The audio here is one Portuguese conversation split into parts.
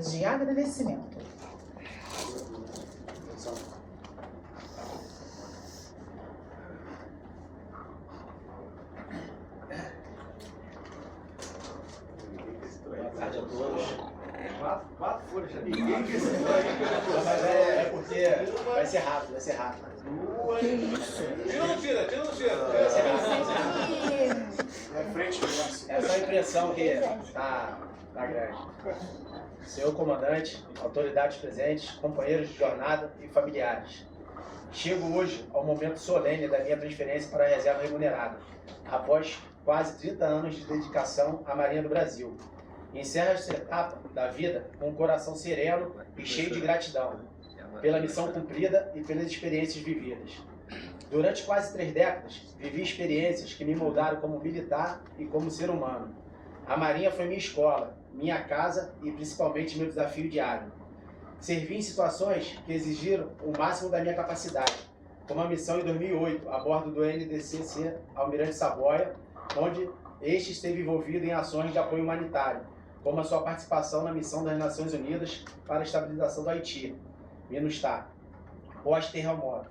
De agradecimento. Boa tarde a todos. Quatro folhas já. Ninguém que se mas é porque vai ser rápido, vai ser rápido. Que isso? Tira ou não tira? Tira ou não tira? Vai ser rápido. É frente, É só a impressão que tá grande. Senhor comandante, autoridades presentes, companheiros de jornada e familiares. Chego hoje ao momento solene da minha transferência para a reserva remunerada, após quase 30 anos de dedicação à Marinha do Brasil. Encerro esta etapa da vida com um coração sereno e cheio de gratidão pela missão cumprida e pelas experiências vividas. Durante quase 3 décadas, vivi experiências que me moldaram como militar e como ser humano. A Marinha foi minha escola, minha casa e principalmente meu desafio diário. Servi em situações que exigiram o máximo da minha capacidade, como a missão em 2008, a bordo do NDC Almirante Saboia, onde este esteve envolvido em ações de apoio humanitário, como a sua participação na missão das Nações Unidas para a estabilização do Haiti, MINUSTAH, pós-terremoto,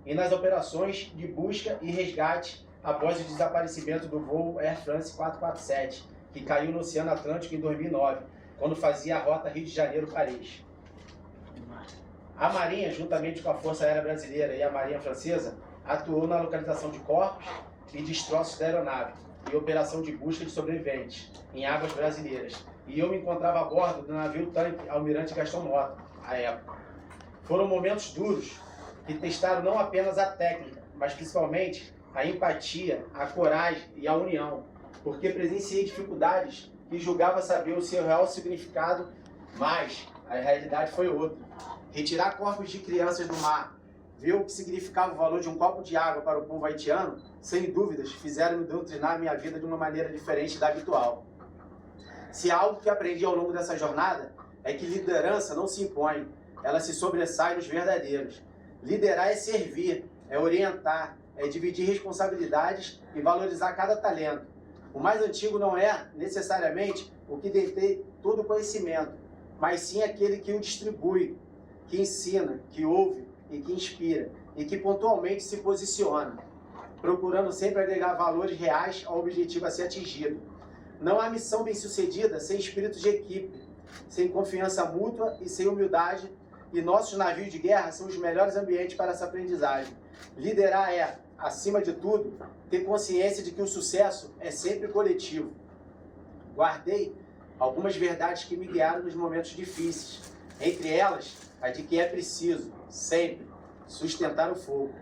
e nas operações de busca e resgate após o desaparecimento do voo Air France 447, que caiu no Oceano Atlântico em 2009, quando fazia a rota Rio de Janeiro-Paris. A Marinha, juntamente com a Força Aérea Brasileira e a Marinha Francesa, atuou na localização de corpos e destroços da aeronave e operação de busca de sobreviventes em águas brasileiras. E eu me encontrava a bordo do navio-tanque Almirante Gaston Mota, à época. Foram momentos duros que testaram não apenas a técnica, mas principalmente a empatia, a coragem e a união, porque presenciei dificuldades que julgava saber o seu real significado, mas a realidade foi outra. Retirar corpos de crianças do mar, ver o que significava o valor de um copo de água para o povo haitiano, sem dúvidas, fizeram-me doutrinar minha vida de uma maneira diferente da habitual. Se há algo que aprendi ao longo dessa jornada, é que liderança não se impõe, ela se sobressai nos verdadeiros. Liderar é servir, é orientar, é dividir responsabilidades e valorizar cada talento. O mais antigo não é, necessariamente, o que detém todo o conhecimento, mas sim aquele que o distribui, que ensina, que ouve e que inspira, e que pontualmente se posiciona, procurando sempre agregar valores reais ao objetivo a ser atingido. Não há missão bem-sucedida sem espírito de equipe, sem confiança mútua e sem humildade, e nossos navios de guerra são os melhores ambientes para essa aprendizagem. Liderar é, acima de tudo, ter consciência de que o sucesso é sempre coletivo. Guardei algumas verdades que me guiaram nos momentos difíceis, entre elas, a de que é preciso, sempre, sustentar o fogo.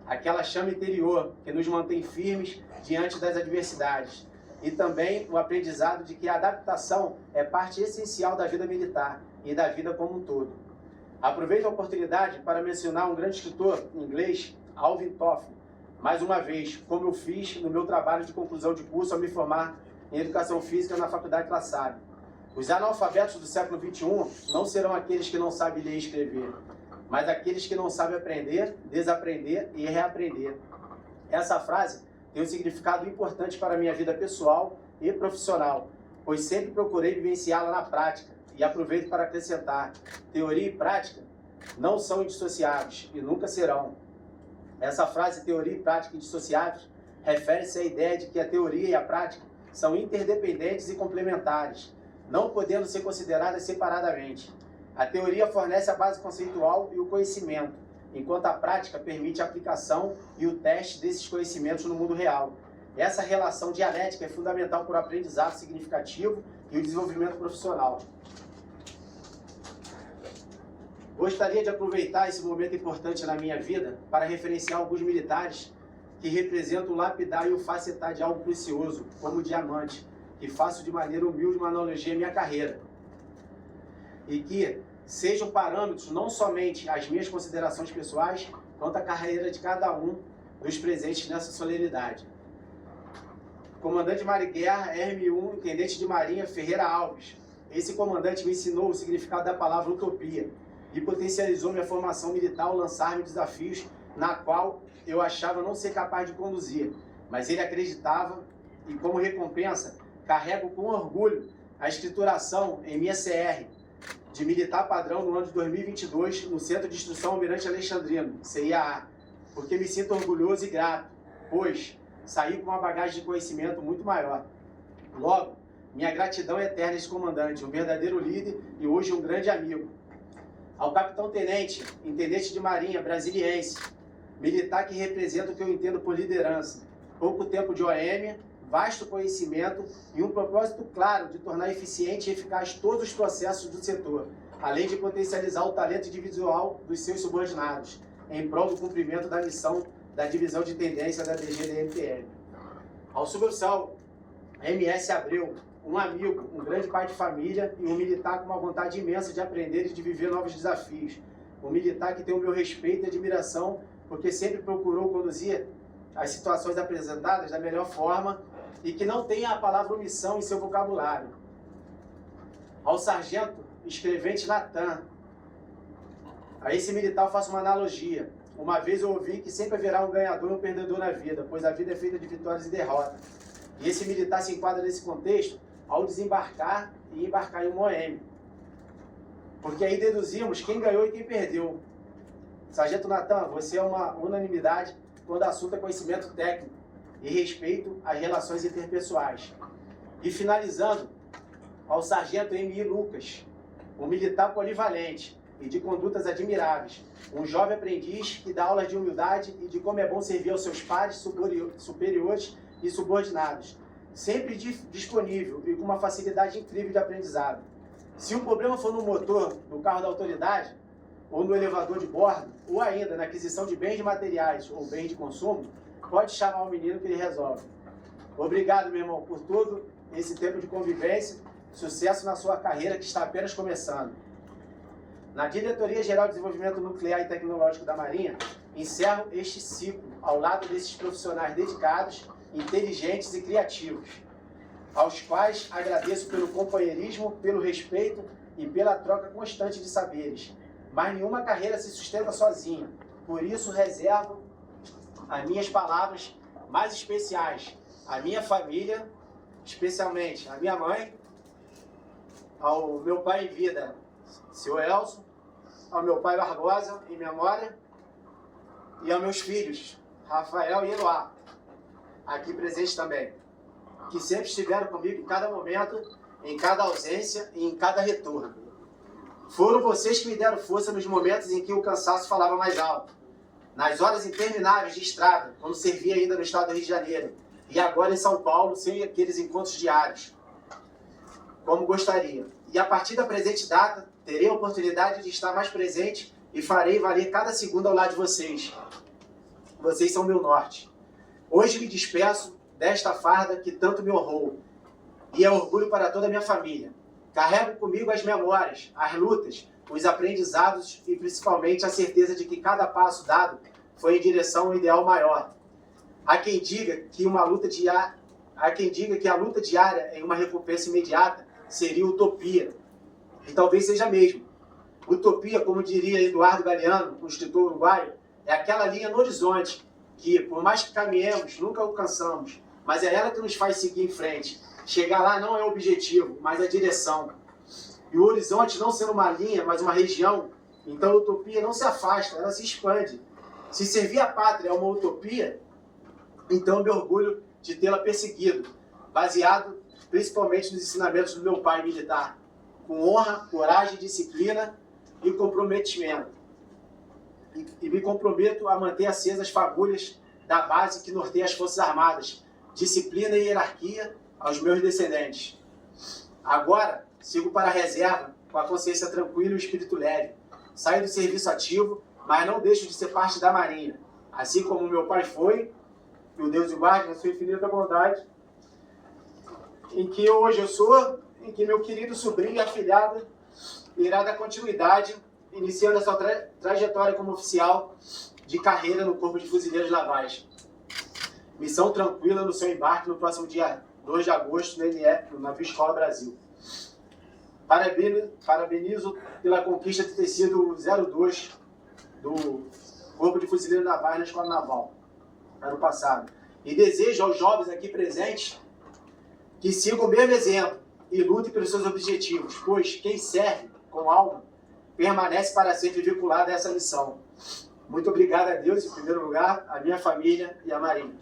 Aquela chama interior que nos mantém firmes diante das adversidades. E também o aprendizado de que a adaptação é parte essencial da vida militar e da vida como um todo. Aproveito a oportunidade para mencionar um grande escritor inglês, Alvin Toffler, mais uma vez, como eu fiz no meu trabalho de conclusão de curso ao me formar em Educação Física na Faculdade La Salle. Os analfabetos do século XXI não serão aqueles que não sabem ler e escrever, mas aqueles que não sabem aprender, desaprender e reaprender. Essa frase tem um significado importante para a minha vida pessoal e profissional, pois sempre procurei vivenciá-la na prática, e aproveito para acrescentar: teoria e prática não são indissociáveis e nunca serão. Essa frase, teoria e prática indissociáveis, refere-se à ideia de que a teoria e a prática são interdependentes e complementares, não podendo ser consideradas separadamente. A teoria fornece a base conceitual e o conhecimento, enquanto a prática permite a aplicação e o teste desses conhecimentos no mundo real. Essa relação dialética é fundamental para o aprendizado significativo e o desenvolvimento profissional. Gostaria de aproveitar esse momento importante na minha vida para referenciar alguns militares que representam o lapidar e o facetar de algo precioso, como o diamante, que faço de maneira humilde uma analogia à minha carreira. E que sejam parâmetros não somente as minhas considerações pessoais, quanto a carreira de cada um dos presentes nessa solenidade. Comandante de Mar e Guerra, RM1, Intendente de Marinha Ferreira Alves. Esse comandante me ensinou o significado da palavra utopia e potencializou minha formação militar ao lançar-me desafios na qual eu achava não ser capaz de conduzir, mas ele acreditava e, como recompensa, carrego com orgulho a escrituração em minha CR de militar padrão no ano de 2022 no Centro de Instrução Almirante Alexandrino, CIAA, porque me sinto orgulhoso e grato, pois saí com uma bagagem de conhecimento muito maior. Logo, minha gratidão é eterna a esse comandante, um verdadeiro líder e hoje um grande amigo. Ao capitão-tenente, intendente de marinha brasiliense, militar que representa o que eu entendo por liderança, pouco tempo de OM, vasto conhecimento e um propósito claro de tornar eficiente e eficaz todos os processos do setor, além de potencializar o talento individual dos seus subordinados, em prol do cumprimento da missão da Divisão de Tendência da DGDMPL. Ao suboficial MS Abreu, um amigo, um grande pai de família e um militar com uma vontade imensa de aprender e de viver novos desafios. Um militar que tem o meu respeito e admiração, porque sempre procurou conduzir as situações apresentadas da melhor forma e que não tenha a palavra omissão em seu vocabulário. Ao sargento escrevente Natan, a esse militar eu faço uma analogia. Uma vez eu ouvi que sempre haverá um ganhador e um perdedor na vida, pois a vida é feita de vitórias e derrotas. E esse militar se enquadra nesse contexto ao desembarcar e embarcar em um OM. Porque aí deduzimos quem ganhou e quem perdeu. Sargento Natan, você é uma unanimidade quando o assunto é conhecimento técnico e respeito às relações interpessoais. E finalizando, ao sargento M.I. Lucas, um militar polivalente e de condutas admiráveis, um jovem aprendiz que dá aulas de humildade e de como é bom servir aos seus pares, superiores e subordinados, sempre disponível e com uma facilidade incrível de aprendizado. Se um problema for no motor do carro da autoridade, ou no elevador de bordo, ou ainda na aquisição de bens materiais ou bens de consumo, pode chamar o menino que ele resolve. Obrigado, meu irmão, por todo esse tempo de convivência. Sucesso na sua carreira que está apenas começando. Na Diretoria Geral de Desenvolvimento Nuclear e Tecnológico da Marinha, encerro este ciclo ao lado desses profissionais dedicados, inteligentes e criativos, aos quais agradeço pelo companheirismo, pelo respeito e pela troca constante de saberes. Mas nenhuma carreira se sustenta sozinha. Por isso, reservo as minhas palavras mais especiais à minha família, especialmente à minha mãe, ao meu pai em vida, seu Elson, ao meu pai Barbosa, em memória, e aos meus filhos, Rafael e Eloá, aqui presentes também, que sempre estiveram comigo em cada momento, em cada ausência e em cada retorno. Foram vocês que me deram força nos momentos em que o cansaço falava mais alto. Nas horas intermináveis de estrada, quando servia ainda no estado do Rio de Janeiro, e agora em São Paulo, sem aqueles encontros diários, como gostaria. E a partir da presente data, terei a oportunidade de estar mais presente e farei valer cada segundo ao lado de vocês. Vocês são meu norte. Hoje me despeço desta farda que tanto me honrou, e é orgulho para toda a minha família. Carrego comigo as memórias, as lutas, os aprendizados e principalmente a certeza de que cada passo dado foi em direção ao ideal maior. Há quem diga que a luta diária em uma recompensa imediata seria utopia. E talvez seja mesmo. Utopia, como diria Eduardo Galeano, um escritor uruguaio, é aquela linha no horizonte que, por mais que caminhemos, nunca alcançamos, mas é ela que nos faz seguir em frente. Chegar lá não é o objetivo, mas a direção. E o horizonte não sendo uma linha, mas uma região, então a utopia não se afasta, ela se expande. Se servir a pátria é uma utopia, então eu me orgulho de tê-la perseguido, baseado principalmente nos ensinamentos do meu pai militar, com honra, coragem, disciplina e comprometimento. E me comprometo a manter acesas as fagulhas da base que norteia as Forças Armadas, disciplina e hierarquia aos meus descendentes. Agora, sigo para a reserva, com a consciência tranquila e o espírito leve. Saio do serviço ativo, mas não deixo de ser parte da Marinha, assim como meu pai foi, e o Deus o guarde na sua infinita bondade, em que hoje eu sou, em que meu querido sobrinho e afilhado irá dar continuidade, iniciando a sua trajetória como oficial de carreira no Corpo de Fuzileiros Navais. Missão tranquila no seu embarque no próximo dia 2 de agosto no NF, no Navio Escola Brasil. Parabenizo pela conquista de ter sido 02 do Corpo de Fuzileiros Navais na Escola Naval, ano passado. E desejo aos jovens aqui presentes que sigam o mesmo exemplo e lutem pelos seus objetivos, pois quem serve com alma, permanece para sempre vinculado a essa missão. Muito obrigado a Deus, em primeiro lugar, a minha família e a Marinha.